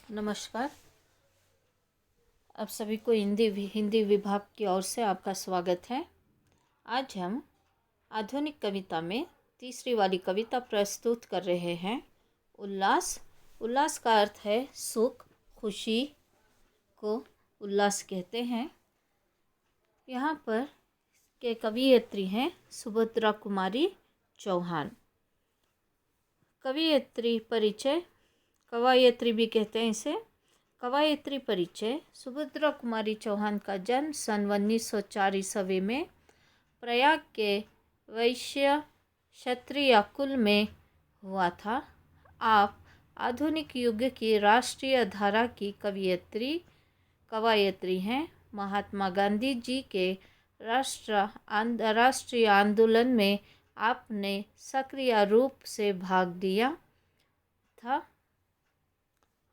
नमस्कार। आप सभी को हिंदी विभाग की ओर से आपका स्वागत है। आज हम आधुनिक कविता में तीसरी वाली कविता प्रस्तुत कर रहे हैं। उल्लास। उल्लास का अर्थ है सुख, खुशी को उल्लास कहते हैं। यहाँ पर के कवियत्री हैं सुभद्रा कुमारी चौहान। कवियत्री परिचय, कवयित्री भी कहते हैं इसे। कवयित्री परिचय। सुभद्रा कुमारी चौहान का जन्म सन 1904 ईस्वी में प्रयाग के वैश्य क्षत्रिय कुल में हुआ था। आप आधुनिक युग की राष्ट्रीय धारा की कवयित्री हैं। महात्मा गांधी जी के राष्ट्रीय आंदोलन में आपने सक्रिय रूप से भाग लिया था।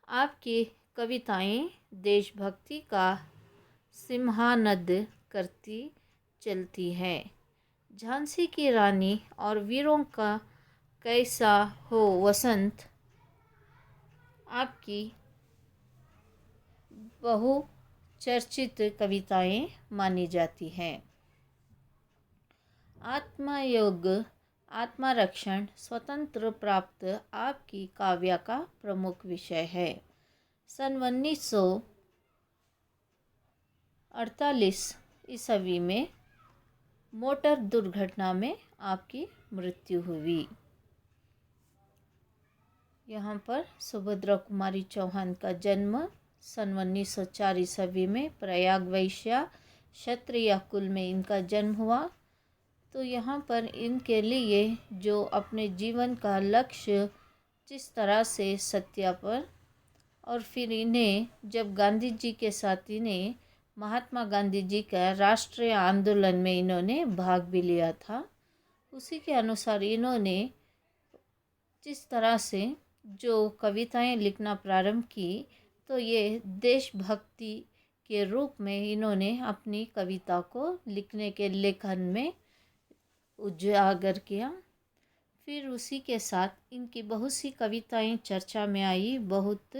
आपकी कविताएं देशभक्ति का सिंहानद करती चलती है। झांसी की रानी और वीरों का कैसा हो वसंत आपकी बहुचर्चित कविताएं मानी जाती हैं। आत्मयोग, आत्मरक्षण, स्वतंत्र प्राप्त आपकी काव्य का प्रमुख विषय है। सन 1948 ईस्वी में मोटर दुर्घटना में आपकी मृत्यु हुई। यहाँ पर सुभद्रा कुमारी चौहान का जन्म सन 1904 ईस्वी में प्रयाग वैश्य क्षत्रिय कुल में इनका जन्म हुआ। तो यहाँ पर इनके लिए जो अपने जीवन का लक्ष्य जिस तरह से सत्य पर, और फिर इन्हें जब गांधी जी के साथ इन्हें महात्मा गांधी जी का राष्ट्रीय आंदोलन में इन्होंने भाग भी लिया था, उसी के अनुसार इन्होंने जिस तरह से जो कविताएं लिखना प्रारंभ की, तो ये देशभक्ति के रूप में इन्होंने अपनी कविता को लिखने के लेखन में उजागर किया। फिर उसी के साथ इनकी बहुत सी कविताएं चर्चा में आई, बहुत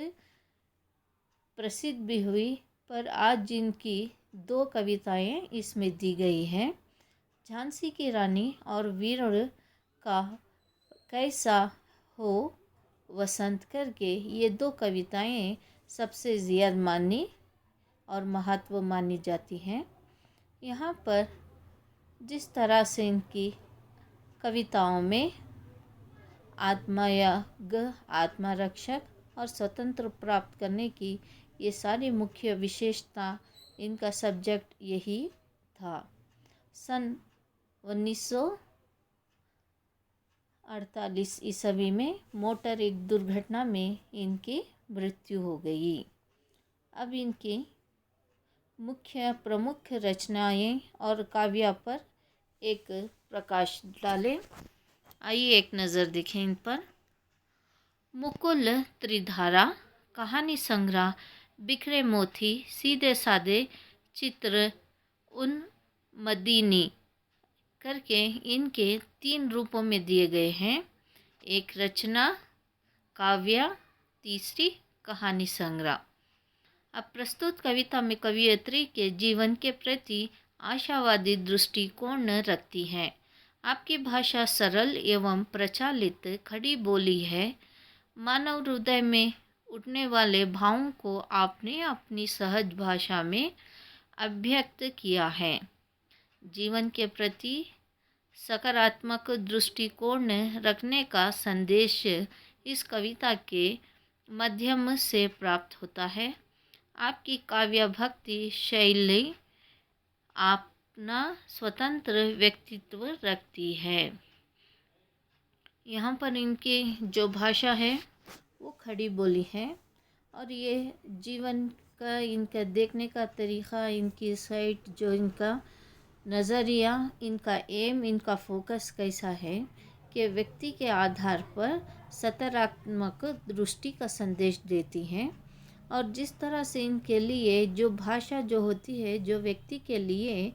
प्रसिद्ध भी हुई। पर आज इनकी दो कविताएं इसमें दी गई हैं। झांसी की रानी और वीर का कैसा हो वसंत करके ये दो कविताएं सबसे ज़्यादा मानी और महत्व मानी जाती हैं। यहाँ पर जिस तरह से इनकी कविताओं में आत्मयाग, आत्मरक्षक और स्वतंत्र प्राप्त करने की ये सारी मुख्य विशेषता, इनका सब्जेक्ट यही था। सन 1948 ईस्वी में मोटर एक दुर्घटना में इनकी मृत्यु हो गई। अब इनकी प्रमुख रचनाएं और काव्य पर एक प्रकाश डालें। आइए एक नज़र देखें इन पर। मुकुल त्रिधारा, कहानी संग्रह, बिखरे मोती, सीधे सादे चित्र, उन्मदिनी करके इनके 3 रूपों में दिए गए हैं। एक रचना काव्य, तीसरी कहानी संग्रह। अब प्रस्तुत कविता में कवियत्री के जीवन के प्रति आशावादी दृष्टिकोण रखती है। आपकी भाषा सरल एवं प्रचलित खड़ी बोली है। मानव हृदय में उठने वाले भावों को आपने अपनी सहज भाषा में अभिव्यक्त किया है। जीवन के प्रति सकारात्मक दृष्टिकोण रखने का संदेश इस कविता के माध्यम से प्राप्त होता है। आपकी काव्य भक्ति शैली अपना स्वतंत्र व्यक्तित्व रखती है। यहाँ पर इनकी जो भाषा है वो खड़ी बोली है, और ये जीवन का इनका देखने का तरीक़ा, इनकी साइट, जो इनका नज़रिया, इनका एम, इनका फोकस कैसा है कि व्यक्ति के आधार पर सकारात्मक दृष्टि का संदेश देती हैं। और जिस तरह से इनके लिए जो भाषा जो होती है, जो व्यक्ति के लिए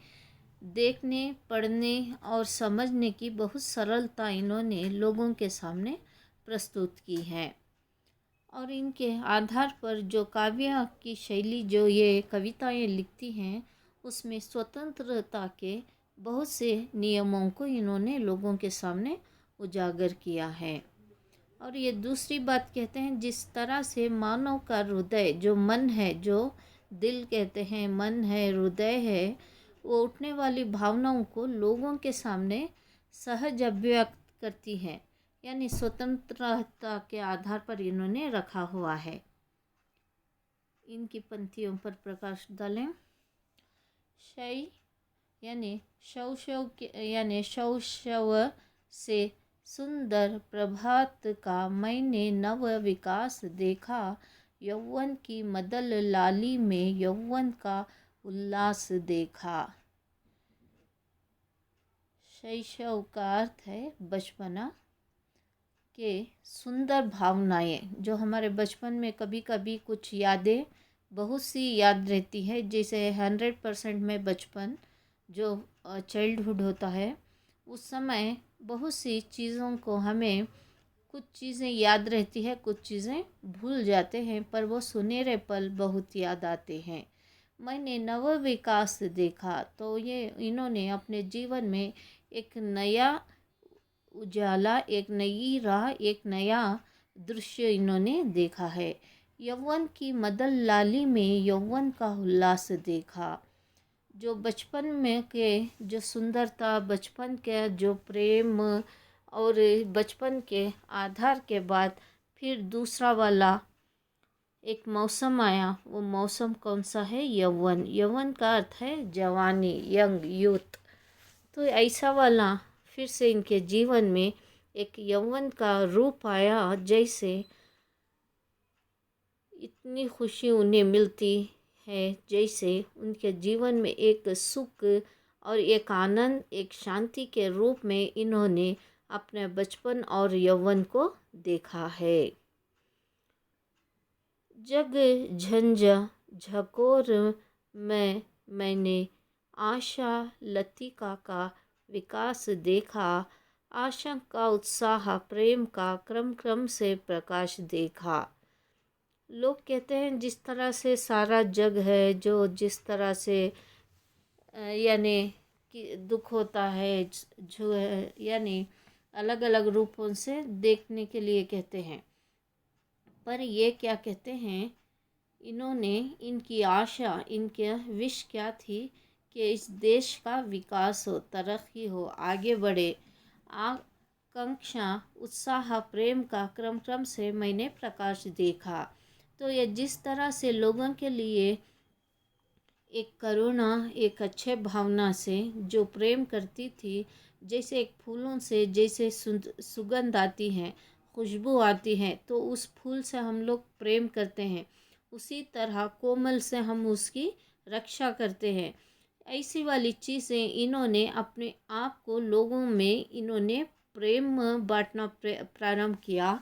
देखने, पढ़ने और समझने की बहुत सरलता इन्होंने लोगों के सामने प्रस्तुत की है। और इनके आधार पर जो काव्य की शैली जो ये कविताएं लिखती हैं उसमें स्वतंत्रता के बहुत से नियमों को इन्होंने लोगों के सामने उजागर किया है। और ये दूसरी बात कहते हैं, जिस तरह से मानव का हृदय जो मन है, जो दिल कहते हैं, मन है, हृदय है, वो उठने वाली भावनाओं को लोगों के सामने सहज अभिव्यक्त करती है, यानी स्वतंत्रता के आधार पर इन्होंने रखा हुआ है। इनकी पंक्तियों पर प्रकाश डालें। शय यानी शव से सुंदर प्रभात का मैंने नव विकास देखा, यौवन की मदल लाली में यौवन का उल्लास देखा। शैशव का अर्थ है बचपना के सुंदर भावनाएं, जो हमारे बचपन में कभी कभी कुछ यादें बहुत सी याद रहती है, जैसे 100% में बचपन जो चाइल्डहुड होता है उस समय बहुत सी चीज़ों को हमें कुछ चीज़ें याद रहती है, कुछ चीज़ें भूल जाते हैं, पर वो सुनहरे पल बहुत याद आते हैं। मैंने नव विकास देखा, तो ये इन्होंने अपने जीवन में एक नया उजाला, एक नई राह, एक नया दृश्य इन्होंने देखा है। यौवन की मदल लाली में यौवन का उल्लास देखा, जो बचपन में के जो सुंदरता, बचपन के जो प्रेम और बचपन के आधार के बाद फिर दूसरा वाला एक मौसम आया, वो मौसम कौन सा है? यौवन। यौवन का अर्थ है जवानी, यंग, यूथ। तो ऐसा वाला फिर से इनके जीवन में एक यौवन का रूप आया, जैसे इतनी खुशी उन्हें मिलती है, जैसे उनके जीवन में एक सुख और एक आनंद, एक शांति के रूप में इन्होंने अपने बचपन और यौवन को देखा है। जग झंझा झकोर में मैंने आशा लतिका का विकास देखा, आशा का उत्साह, प्रेम का क्रम क्रम से प्रकाश देखा। लोग कहते हैं जिस तरह से सारा जग है, जो जिस तरह से यानी कि दुख होता है, जो यानी अलग अलग रूपों से देखने के लिए कहते हैं, पर ये क्या कहते हैं, इन्होंने इनकी आशा, इनके विश क्या थी कि इस देश का विकास हो, तरक्की हो, आगे बढ़े। आकांक्षा, उत्साह, प्रेम का क्रम क्रम से मैंने प्रकाश देखा। तो ये जिस तरह से लोगों के लिए एक करुणा, एक अच्छे भावना से जो प्रेम करती थी, जैसे एक फूलों से जैसे सुगंध आती है, खुशबू आती है, तो उस फूल से हम लोग प्रेम करते हैं, उसी तरह कोमल से हम उसकी रक्षा करते हैं। ऐसी वाली चीज़ें इन्होंने अपने आप को लोगों में इन्होंने प्रेम बांटना प्रारंभ किया।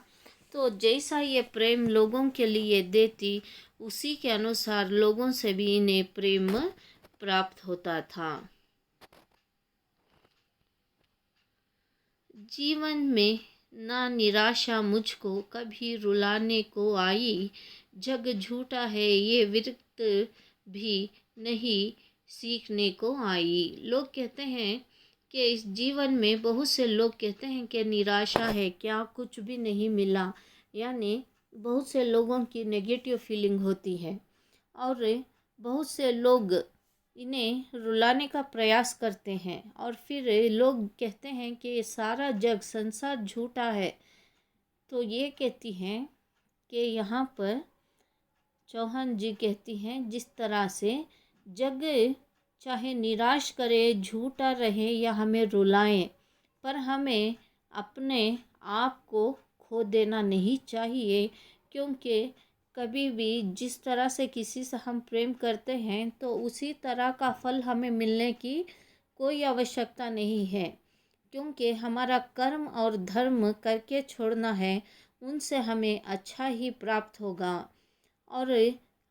तो जैसा ये प्रेम लोगों के लिए देती, उसी के अनुसार लोगों से भी इन्हें प्रेम प्राप्त होता था। जीवन में ना निराशा मुझको कभी रुलाने को आई, जग झूठा है ये विरक्त भी नहीं सीखने को आई। लोग कहते हैं कि इस जीवन में बहुत से लोग कहते हैं कि निराशा है, क्या कुछ भी नहीं मिला, यानी बहुत से लोगों की नेगेटिव फीलिंग होती है, और बहुत से लोग इन्हें रुलाने का प्रयास करते हैं, और फिर लोग कहते हैं कि ये सारा जग, संसार झूठा है। तो ये कहती हैं कि यहाँ पर चौहान जी कहती हैं, जिस तरह से जग चाहे निराश करे, झूठा रहे या हमें रुलाएं, पर हमें अपने आप को खो देना नहीं चाहिए, क्योंकि कभी भी जिस तरह से किसी से हम प्रेम करते हैं, तो उसी तरह का फल हमें मिलने की कोई आवश्यकता नहीं है, क्योंकि हमारा कर्म और धर्म करके छोड़ना है, उनसे हमें अच्छा ही प्राप्त होगा। और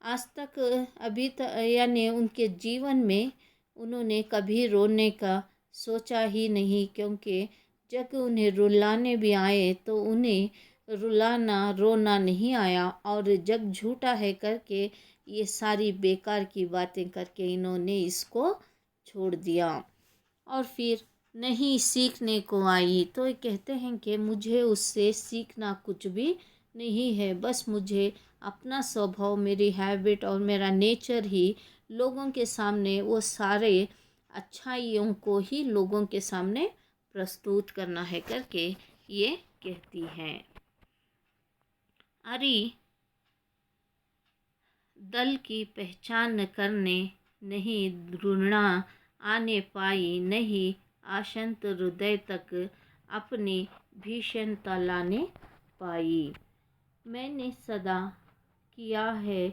आज तक अभी तक यानी उनके जीवन में उन्होंने कभी रोने का सोचा ही नहीं, क्योंकि जब उन्हें रुलाने भी आए तो उन्हें रुलाना रोना नहीं आया, और जग झूठा है करके ये सारी बेकार की बातें करके इन्होंने इसको छोड़ दिया। और फिर नहीं सीखने को आई, तो ये कहते हैं कि मुझे उससे सीखना कुछ भी नहीं है, बस मुझे अपना स्वभाव, मेरी हैबिट और मेरा नेचर ही लोगों के सामने वो सारे अच्छाइयों को ही लोगों के सामने प्रस्तुत करना है करके ये कहती हैं। अरे दल की पहचान करने नहीं घृणा आने पाई, नहीं आशंत हृदय तक अपनी भीषणता लाने पाई। मैंने सदा किया है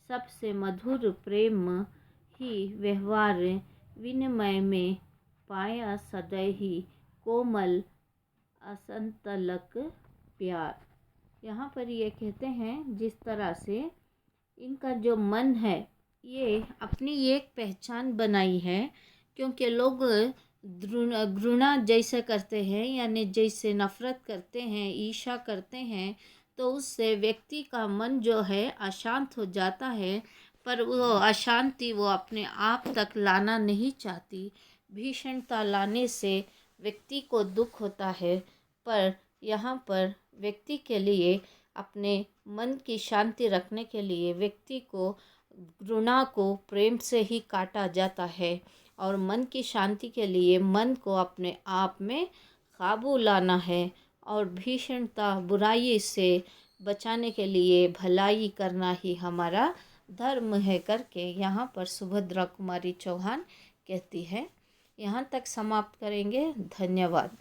सबसे मधुर प्रेम ही व्यवहार, विनिमय में पाया सदै ही कोमल असंतलक प्यार। यहाँ पर ये कहते हैं जिस तरह से इनका जो मन है ये अपनी एक पहचान बनाई है, क्योंकि लोग घृणा जैसे करते हैं, यानी जैसे नफ़रत करते हैं, ईर्ष्या करते हैं, तो उससे व्यक्ति का मन जो है अशांत हो जाता है। पर वो अशांति वो अपने आप तक लाना नहीं चाहती। भीषणता लाने से व्यक्ति को दुख होता है, पर यहाँ पर व्यक्ति के लिए अपने मन की शांति रखने के लिए व्यक्ति को घृणा को प्रेम से ही काटा जाता है, और मन की शांति के लिए मन को अपने आप में काबू लाना है, और भीषणता बुराई से बचाने के लिए भलाई करना ही हमारा धर्म है करके यहाँ पर सुभद्रा कुमारी चौहान कहती है। यहाँ तक समाप्त करेंगे। धन्यवाद।